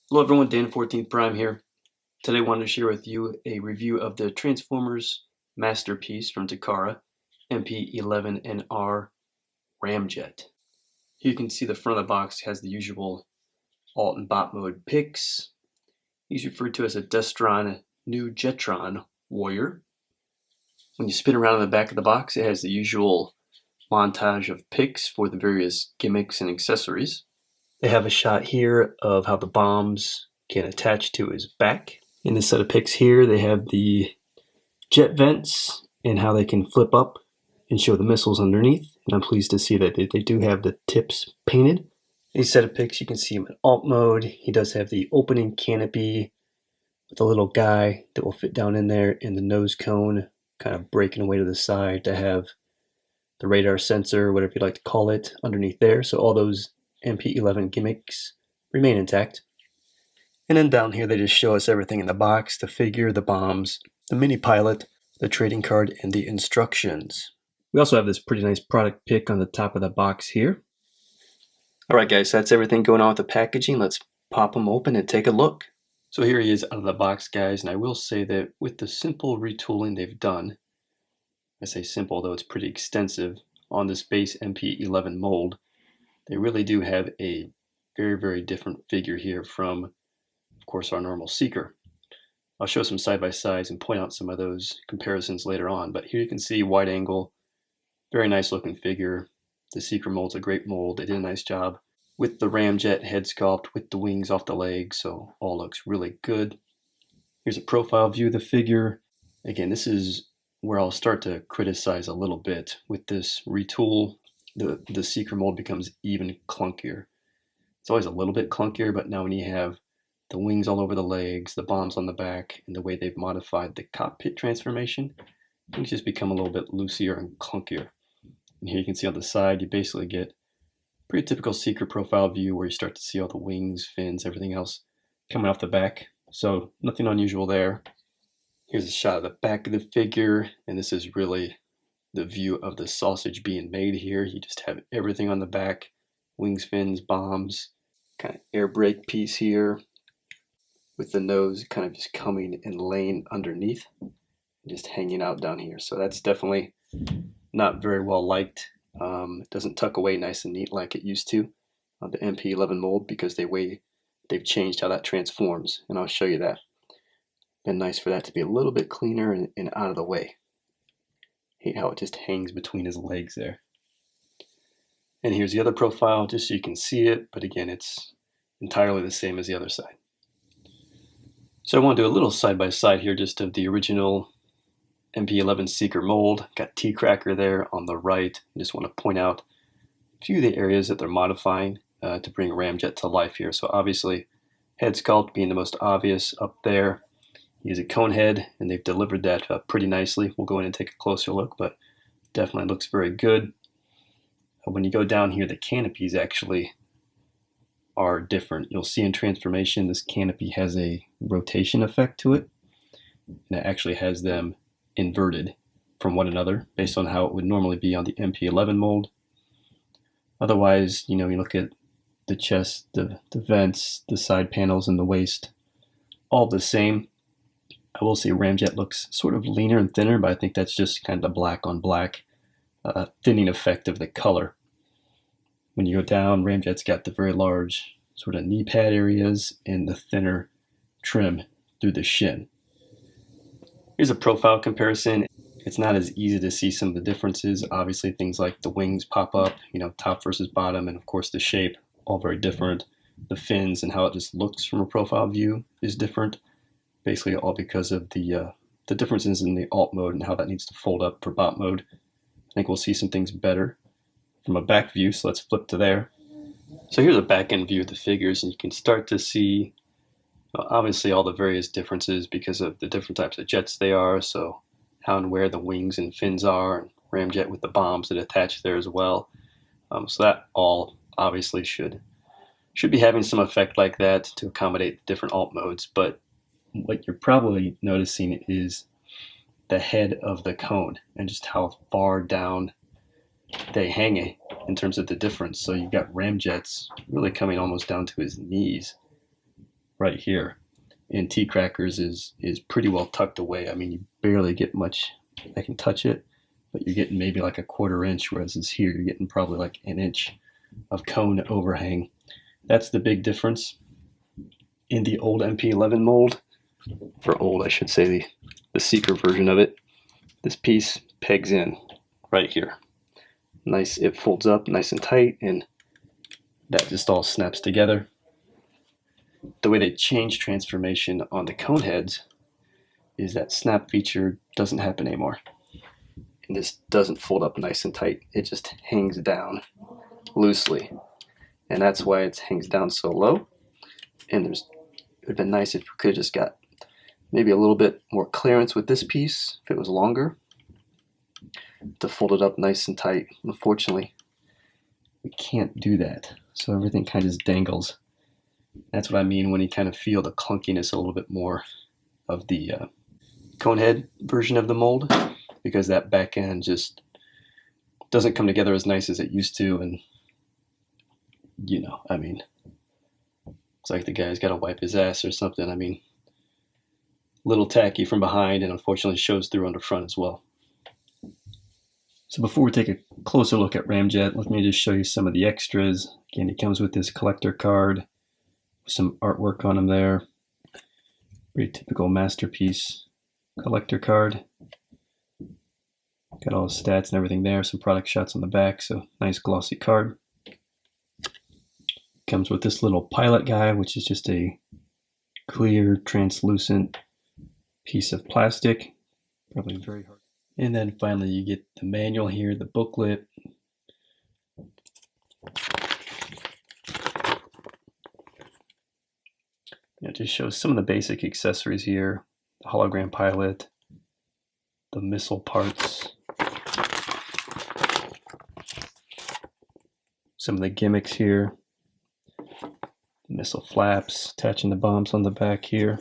Hello everyone, Dan 14th Prime here. Today I wanted to share with you a review of the Transformers masterpiece from Takara, MP-11NR Ramjet. Here you can see the front of the box has the usual alt and bot mode picks. He's referred to as a Destron new Jetron warrior. When you spin around in the back of the box, it has the usual montage of picks for the various gimmicks and accessories. They have a shot here of how the bombs can attach to his back. In this set of pics here, they have the jet vents and how they can flip up and show the missiles underneath. And I'm pleased to see that they do have the tips painted. In these set of pics, you can see him in alt mode. He does have the opening canopy with a little guy that will fit down in there, and the nose cone kind of breaking away to the side to have the radar sensor, whatever you'd like to call it, underneath there. So all those MP-11 gimmicks remain intact. And then down here they just show us everything in the box: the figure, the bombs, the mini pilot, the trading card, and the instructions. We also have this pretty nice product pic on the top of the box here. Alright guys, so that's everything going on with the packaging. Let's pop them open and take a look. So here he is out of the box, guys, and I will say that with the simple retooling they've done, I say simple though it's pretty extensive, on this base MP-11 mold, they really do have a very, very different figure here from, of course, our normal Seeker. I'll show some side-by-sides and point out some of those comparisons later on, but here you can see wide angle, very nice looking figure. The Seeker mold's a great mold. They did a nice job with the Ramjet head sculpt, with the wings off the legs, so all looks really good. Here's a profile view of the figure. Again, this is where I'll start to criticize a little bit. With this retool, the Seeker mold becomes even clunkier. It's always a little bit clunkier, but now when you have the wings all over the legs, the bombs on the back, and the way they've modified the cockpit transformation, things just become a little bit loosier and clunkier. And here you can see on the side, you basically get pretty typical Seeker profile view where you start to see all the wings, fins, everything else coming off the back. So nothing unusual there. Here's a shot of the back of the figure, and this is really the view of the sausage being made here. You just have everything on the back: wings, fins, bombs, kind of air brake piece here with the nose kind of just coming and laying underneath, just hanging out down here. So that's definitely not very well liked. It doesn't tuck away nice and neat like it used to on the MP-11 mold, because they've changed how that transforms, and I'll show you that. Been nice for that to be a little bit cleaner and out of the way. Hate how it just hangs between his legs there. And here's the other profile, just so you can see it, but again, it's entirely the same as the other side. So I want to do a little side-by-side here just of the original MP-11 Seeker mold. Got T-Cracker there on the right. I just want to point out a few of the areas that they're modifying to bring Ramjet to life here. So obviously, head sculpt being the most obvious up there. He's a conehead, and they've delivered that pretty nicely. We'll go in and take a closer look, but definitely looks very good. When you go down here, the canopies actually are different. You'll see in transformation, this canopy has a rotation effect to it, and it actually has them inverted from one another based on how it would normally be on the MP-11 mold. Otherwise, you look at the chest, the vents, the side panels, and the waist, all the same. I will say Ramjet looks sort of leaner and thinner, but I think that's just kind of the black on black thinning effect of the color. When you go down, Ramjet's got the very large sort of knee pad areas and the thinner trim through the shin. Here's a profile comparison. It's not as easy to see some of the differences. Obviously, things like the wings pop up, top versus bottom, and of course the shape, all very different. The fins and how it just looks from a profile view is different. Basically all because of the differences in the alt mode and how that needs to fold up for bot mode. I think we'll see some things better from a back view, so let's flip to there. So here's a back end view of the figures, and you can start to see obviously all the various differences because of the different types of jets they are, so how and where the wings and fins are, and Ramjet with the bombs that attach there as well. So that all obviously should be having some effect like that to accommodate the different alt modes, but what you're probably noticing is the head of the cone and just how far down they hang in terms of the difference. So you've got Ramjet's really coming almost down to his knees, right here. And T-Cracker's is pretty well tucked away. I mean, you barely get much that can touch it, but you're getting maybe like a 1/4 inch, whereas it's here you're getting probably like an inch of cone overhang. That's the big difference. In the old MP-11 mold, or old I should say, the Seeker version of it, this piece pegs in right here. Nice, it folds up nice and tight, and that just all snaps together. The way they change transformation on the coneheads is that snap feature doesn't happen anymore. And this doesn't fold up nice and tight. It just hangs down loosely. And that's why it hangs down so low. And it would have been nice if we could have just got maybe a little bit more clearance with this piece, if it was longer, to fold it up nice and tight. Unfortunately, we can't do that. So everything kind of just dangles. That's what I mean when you kind of feel the clunkiness a little bit more of the conehead version of the mold, because that back end just doesn't come together as nice as it used to. And you know, I mean, it's like the guy's got to wipe his ass or something. I mean, a little tacky from behind, and unfortunately shows through on the front as well. So before we take a closer look at Ramjet, let me just show you some of the extras. Again, it comes with this collector card with some artwork on them there. Very typical Masterpiece collector card. Got all the stats and everything there, some product shots on the back, so nice glossy card. Comes with this little pilot guy, which is just a clear, translucent piece of plastic. Probably very hard. And then finally you get the manual here, the booklet. It just shows some of the basic accessories here. The hologram pilot, the missile parts, some of the gimmicks here, missile flaps, attaching the bombs on the back here,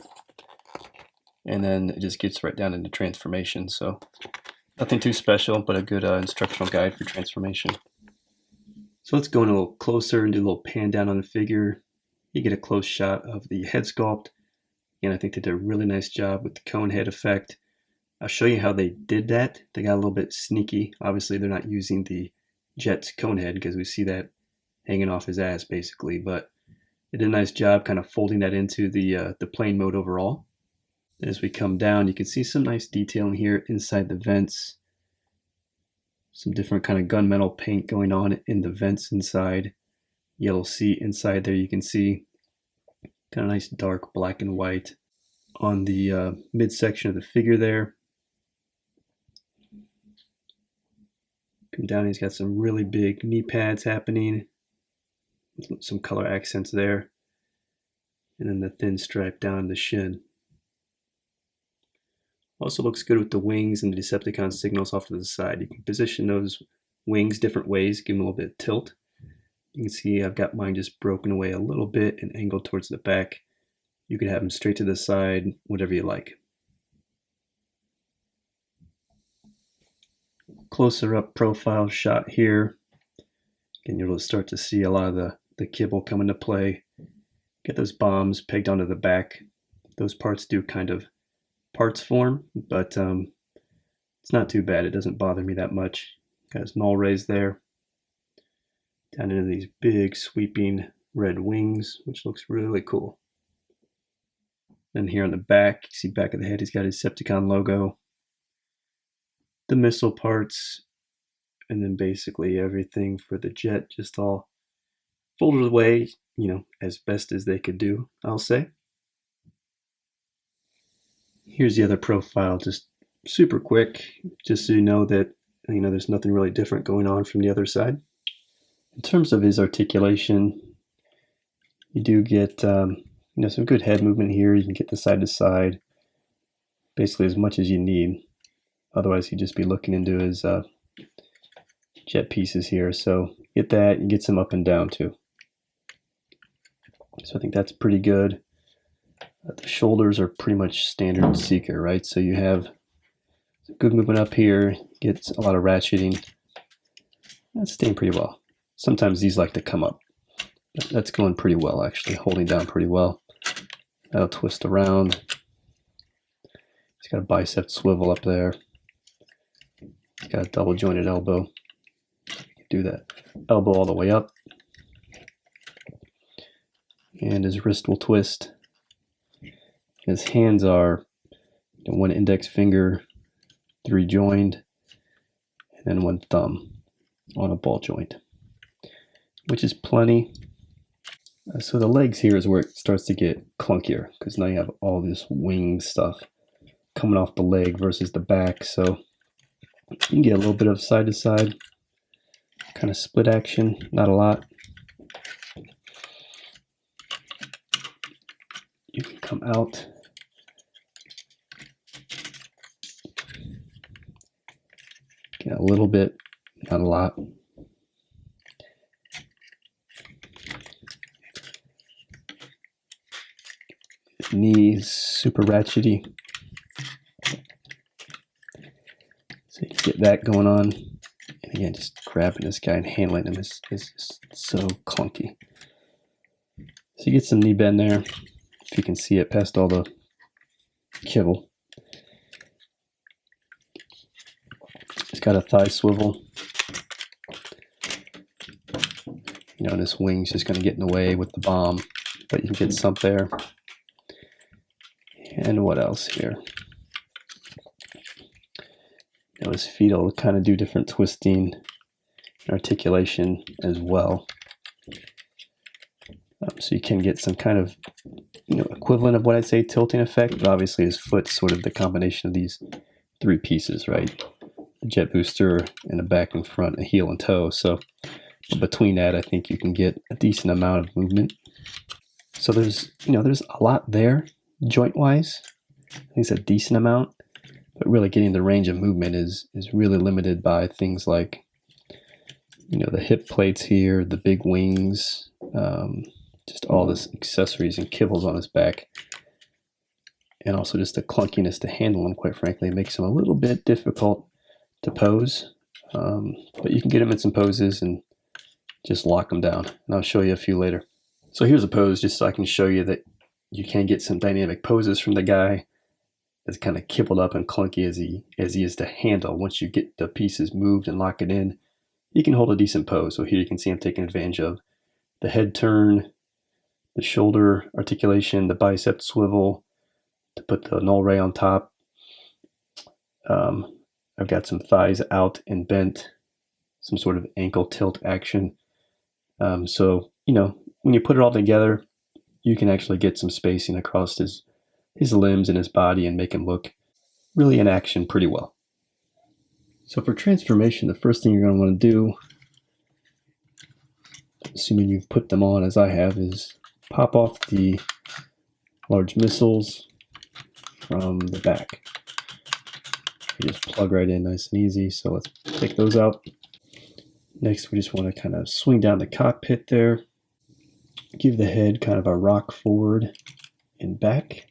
and then it just gets right down into transformation. So nothing too special, but a good instructional guide for transformation. So let's go in a little closer and do a little pan down on the figure. You get a close shot of the head sculpt, and I think they did a really nice job with the cone head effect. I'll show you how they did that. They got a little bit sneaky. Obviously, they're not using the Jet's cone head because we see that hanging off his ass basically, but they did a nice job kind of folding that into the plane mode overall. As we come down, you can see some nice detailing here inside the vents. Some different kind of gunmetal paint going on in the vents inside. Yellow seat inside there you can see. Kind of nice dark black and white on the midsection of the figure there. Come down, he's got some really big knee pads happening. Some color accents there. And then the thin stripe down the shin. Also looks good with the wings and the Decepticon signals off to the side. You can position those wings different ways, give them a little bit of tilt. You can see I've got mine just broken away a little bit and angled towards the back. You can have them straight to the side, whatever you like. Closer up profile shot here. And you'll start to see a lot of the kibble come into play. Get those bombs pegged onto the back. Those parts do kind of parts form, but it's not too bad. It doesn't bother me that much. Got his null rays there. Down into these big sweeping red wings, which looks really cool. Then here on the back, you see back of the head, he's got his Decepticon logo. The missile parts, and then basically everything for the jet just all folded away, you know, as best as they could do, I'll say. Here's the other profile, just super quick, just so you know that, you know, there's nothing really different going on from the other side. In terms of his articulation, you do get you know, some good head movement here. You can get the side to side, basically as much as you need. Otherwise, he'd just be looking into his jet pieces here. So get that, you get some up and down too. So I think that's pretty good. The shoulders are pretty much standard Seeker, right? So you have good movement up here, gets a lot of ratcheting. That's staying pretty well. Sometimes these like to come up. That's going pretty well, actually, holding down pretty well. That'll twist around. He's got a bicep swivel up there. He's got a double jointed elbow. Do that elbow all the way up. And his wrist will twist. His hands are one index finger, 3 joined, and then 1 thumb on a ball joint, which is plenty. So the legs here is where it starts to get clunkier, because now you have all this wing stuff coming off the leg versus the back. So you can get a little bit of side to side kind of split action, not a lot. You can come out. Get a little bit, not a lot. Knees super ratchety. So you can get that going on. And again, just grabbing this guy and handling him is so clunky. So you get some knee bend there, if you can see it past all the kibble. It's got a thigh swivel. You know, this wing's just going to get in the way with the bomb, but you can get some there. And what else here? You know, his feet will kind of do different twisting and articulation as well. So you can get some kind of, you know, equivalent of what I'd say tilting effect, but obviously his foot's sort of the combination of these 3 pieces, right? A jet booster and a back and front, a heel and toe. So between that, I think you can get a decent amount of movement. So there's a lot there joint wise. I think it's a decent amount, but really getting the range of movement is really limited by things like, you know, the hip plates here, the big wings, just all this accessories and kibbles on his back, and also just the clunkiness to handle him, quite frankly. It makes him a little bit difficult to pose, but you can get him in some poses and just lock him down, and I'll show you a few later. So here's a pose just so I can show you that you can get some dynamic poses from the guy as kind of kibbled up and clunky as he is to handle. Once you get the pieces moved and lock it in, you can hold a decent pose. So here you can see I'm taking advantage of the head turn, the shoulder articulation, the bicep swivel to put the null ray on top. I've got some thighs out and bent, some sort of ankle tilt action. So, you know, when you put it all together, you can actually get some spacing across his limbs and his body and make him look really in action pretty well. So for transformation, the first thing you're going to want to do, assuming you've put them on as I have, is pop off the large missiles from the back. You just plug right in nice and easy. So let's take those out. Next, we just want to kind of swing down the cockpit there. Give the head kind of a rock forward and back,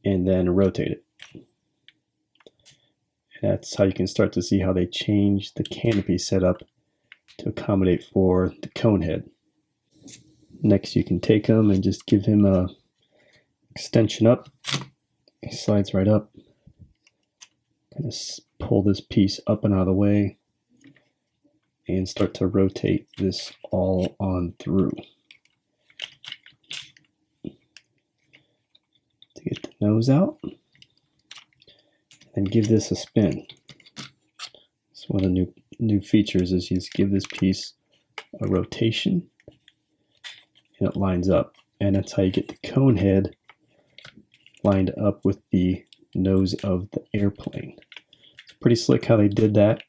and then rotate it. And that's how you can start to see how they change the canopy setup to accommodate for the cone head. Next, you can take him and just give him a extension up. He slides right up. Kind of pull this piece up and out of the way and start to rotate this all on through. To get the nose out, and give this a spin. So one of the new features is you just give this piece a rotation and it lines up, and that's how you get the cone head lined up with the nose of the airplane. It's pretty slick how they did that.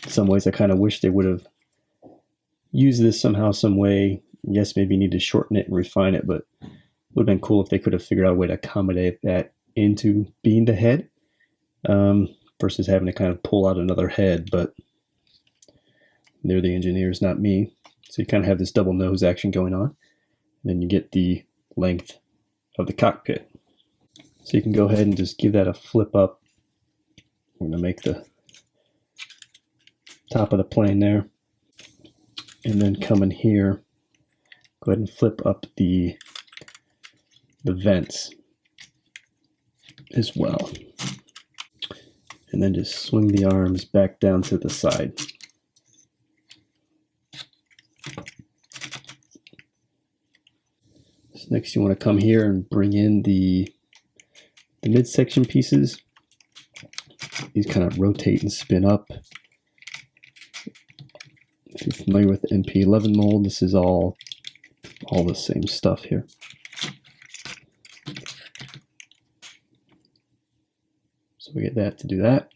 In some ways I kind of wish they would have used this somehow, some way. Yes, maybe you need to shorten it and refine it, but it would have been cool if they could have figured out a way to accommodate that into being the head, versus having to kind of pull out another head. But they're the engineers, not me. So you kind of have this double nose action going on, and then you get the length of the cockpit. So you can go ahead and just give that a flip up. We're going to make the top of the plane there. and then come in here, go ahead and flip up the vents as well. And then just swing the arms back down to the side. So next you want to come here and bring in the midsection pieces. These kind of rotate and spin up. If you're familiar with the MP-11 mold, this is all the same stuff here. So we get that to do that.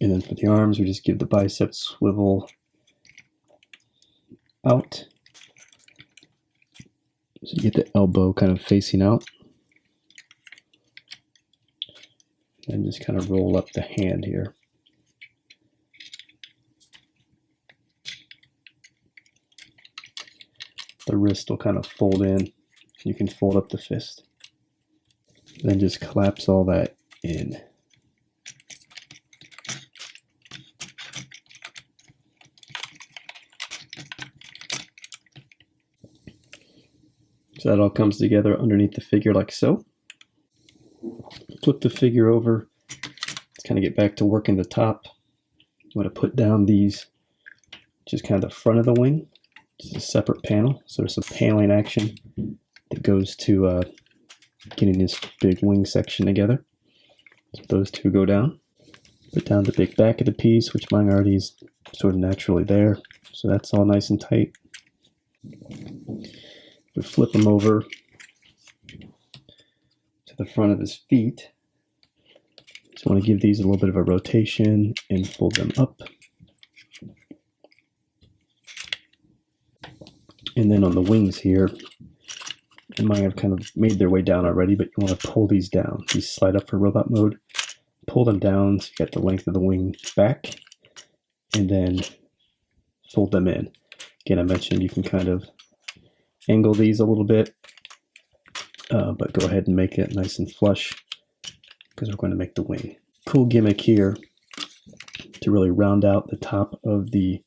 And then for the arms, we just give the bicep swivel out. So you get the elbow kind of facing out. And just kind of roll up the hand here. The wrist will kind of fold in. You can fold up the fist. Then just collapse all that in. So that all comes together underneath the figure like so. Flip the figure over. Let's kind of get back to working the top. You want to put down these, just kind of the front of the wing. Just a separate panel. So there's some paneling action that goes to getting this big wing section together. So those two go down. Put down the big back of the piece, which mine already is sort of naturally there. So that's all nice and tight. We flip them over to the front of his feet. Just want to give these a little bit of a rotation and fold them up. And then on the wings here, and mine have kind of made their way down already, but you want to pull these down. These slide up for robot mode. Pull them down so you get the length of the wing back, and then fold them in. Again, I mentioned you can kind of angle these a little bit, but go ahead and make it nice and flush because we're going to make the wing. Cool gimmick here to really round out the top of the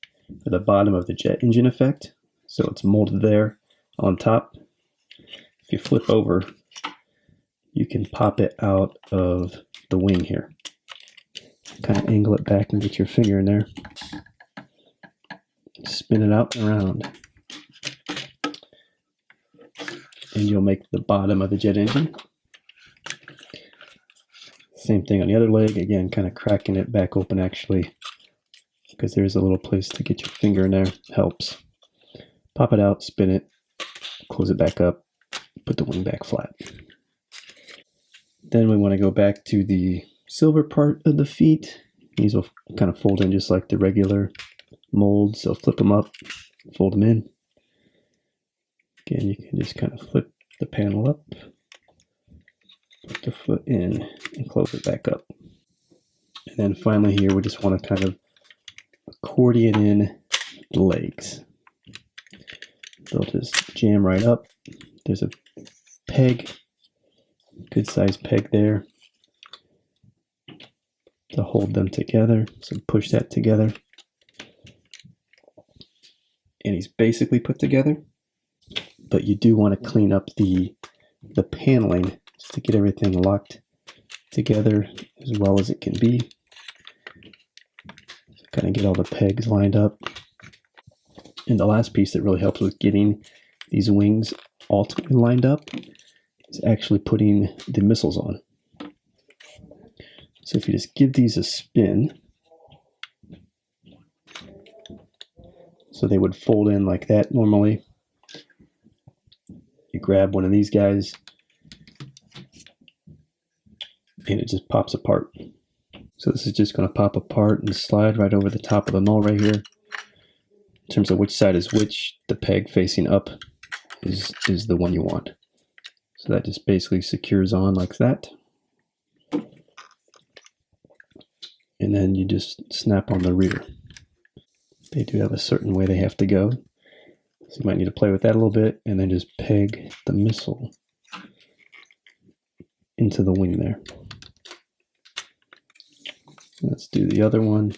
bottom of the jet engine effect. So it's molded there on top. If you flip over, you can pop it out of the wing here. Kind of angle it back and get your finger in there. Spin it out and around. And you'll make the bottom of the jet engine. Same thing on the other leg. Again, kind of cracking it back open actually, because there's a little place to get your finger in there. Helps. Pop it out, spin it, close it back up, put the wing back flat. Then we want to go back to the silver part of the feet. These will kind of fold in just like the regular mold. So flip them up, fold them in. Again, you can just kind of flip the panel up, put the foot in, and close it back up. And then finally here, we just want to kind of accordion in the legs. They'll just jam right up. There's a peg, good sized peg there to hold them together. So push that together. And he's basically put together. But you do want to clean up the paneling just to get everything locked together as well as it can be. So kind of get all the pegs lined up. And the last piece that really helps with getting these wings ultimately lined up is actually putting the missiles on. So if you just give these a spin, so they would fold in like that normally. You grab one of these guys and it just pops apart. So this is just going to pop apart and slide right over the top of the null right here. In terms of which side is which, the peg facing up is the one you want. So that just basically secures on like that. And then you just snap on the rear. They do have a certain way they have to go. So you might need to play with that a little bit and then just peg the missile into the wing there. Let's do the other one.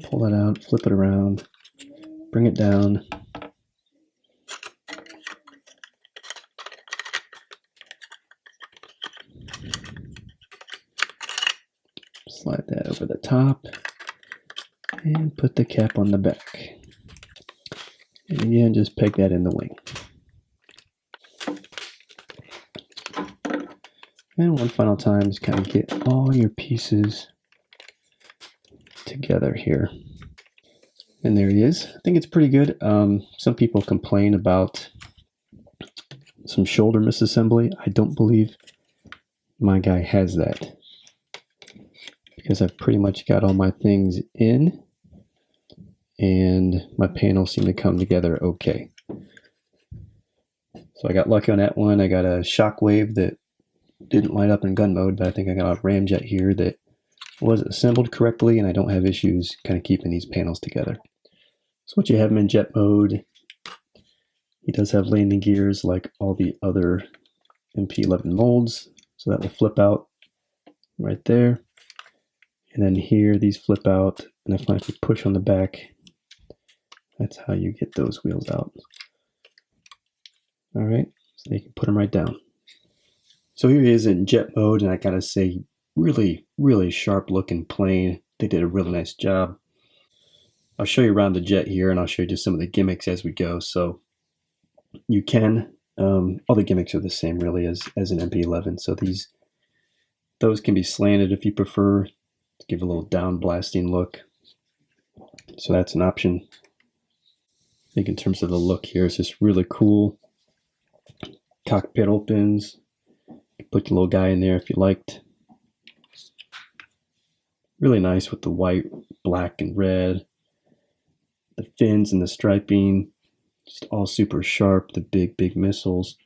Pull that out, flip it around, bring it down. Slide that over the top and put the cap on the back. And again, just peg that in the wing. And one final time, just kind of get all your pieces together here. And there he is. I think it's pretty good. Some people complain about some shoulder misassembly. I don't believe my guy has that, because I've pretty much got all my things in and my panels seem to come together okay. So I got lucky on that one. I got a shockwave that didn't light up in gun mode, but I think I got a ramjet here that was assembled correctly, and I don't have issues kind of keeping these panels together. So once you have him in jet mode, he does have landing gears like all the other MP-11 molds, so that will flip out right there. And then here, these flip out, and if I push on the back, that's how you get those wheels out. All right, so you can put them right down. So here he is in jet mode, and I gotta say, really, really sharp looking plane. They did a really nice job. I'll show you around the jet here, and I'll show you just some of the gimmicks as we go. So you can, all the gimmicks are the same really as an MP-11. So those can be slanted if you prefer to give a little down blasting look. So that's an option. I think in terms of the look here, it's just really cool. Cockpit opens. Put your little guy in there if you liked. Really nice with the white, black, and red. The fins and the striping, just all super sharp. The big missiles.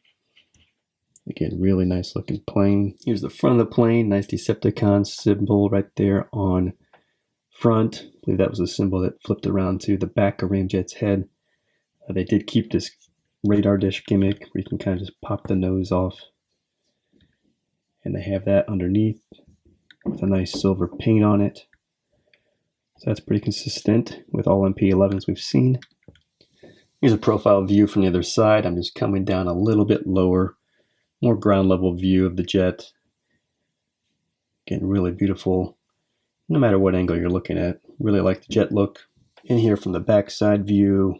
Again, really nice looking plane. Here's the front of the plane. Nice Decepticon symbol right there on front. I believe that was a symbol that flipped around to the back of Ramjet's head. They did keep this radar dish gimmick where you can kind of just pop the nose off. And they have that underneath with a nice silver paint on it. So that's pretty consistent with all MP-11s we've seen. Here's a profile view from the other side. I'm just coming down a little bit lower, more ground level view of the jet. Again, really beautiful, no matter what angle you're looking at. Really like the jet look. In here from the backside view,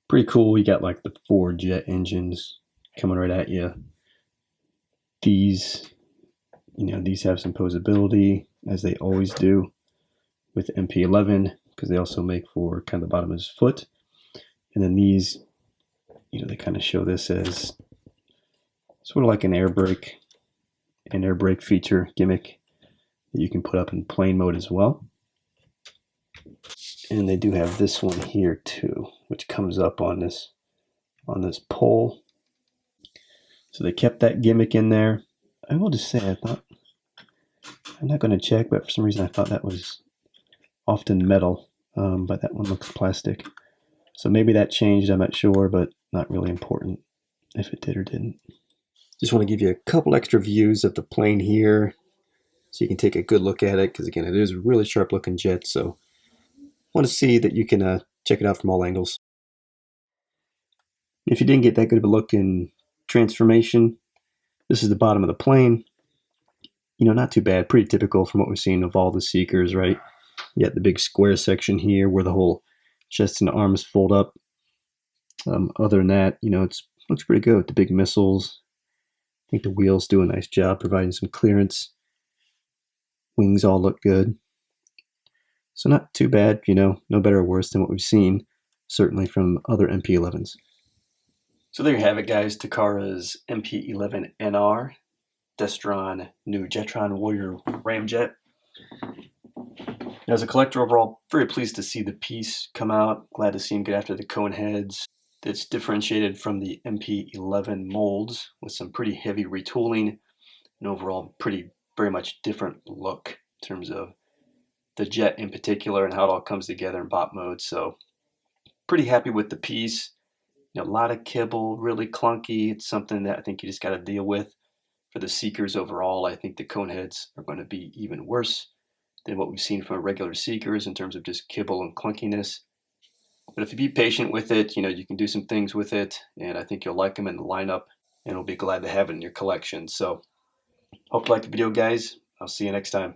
pretty cool. You got like the 4 jet engines coming right at you. These have some posability, as they always do with MP-11, because they also make for kind of the bottom of his foot. And then these, they kind of show this as sort of like an air brake feature gimmick that you can put up in plane mode as well. And they do have this one here too, which comes up on this pole. So they kept that gimmick in there. I will just say, I'm not going to check, but for some reason I thought that was often metal, but that one looks plastic. So maybe that changed, I'm not sure, but not really important if it did or didn't. Just want to give you a couple extra views of the plane here so you can take a good look at it, because again, it is a really sharp looking jet, so I want to see that you can check it out from all angles. If you didn't get that good of a look in transformation, this is the bottom of the plane. Not too bad, pretty typical from what we've seen of all the Seekers, right? You got the big square section here where the whole chest and arms fold up. Other than that, it looks pretty good with the big missiles. I think the wheels do a nice job providing some clearance. Wings all look good. So not too bad, no better or worse than what we've seen, certainly from other MP-11s. So there you have it, guys. Takara's MP-11NR Destron new Jetron Warrior Ramjet. As a collector overall, very pleased to see the piece come out. Glad to see him get after the cone heads. That's differentiated from the MP-11 molds with some pretty heavy retooling and overall very much different look in terms of the jet in particular and how it all comes together in bot mode. So pretty happy with the piece. A lot of kibble, really clunky. It's something that I think you just got to deal with. For the Seekers overall, I think the cone heads are going to be even worse. than what we've seen from regular Seekers in terms of just kibble and clunkiness. But if you be patient with it, you can do some things with it, and I think you'll like them in the lineup, and we'll be glad to have it in your collection. So, hope you like the video, guys. I'll see you next time.